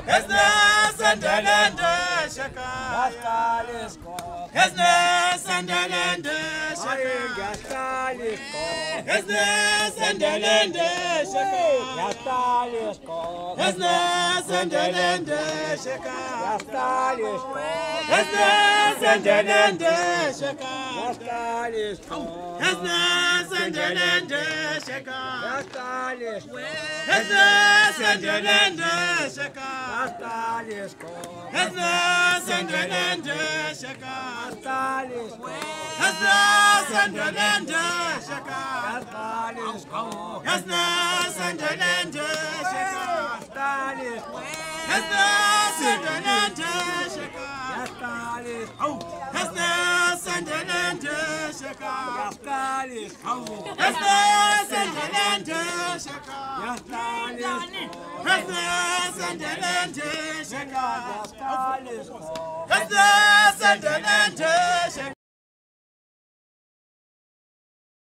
Hesnes and Delende Shaka. Hesnes and Delende Shaka. Hesnes and Delende Shaka. Hesnes and Delende Shaka. Hesnes and Delende Shaka. Hesnes and Delende Shaka. Hesnes and Delende Shaka. Hesnes and Delende Shaka. Hesnes and Delende Shaka. Hesnes and Delende Shaka. Hesnes and Delende Shaka. Hesnes and Delende Shaka. Hesnes and Delende Shaka. Hesnes and Delende Shaka. Hesnes and Delende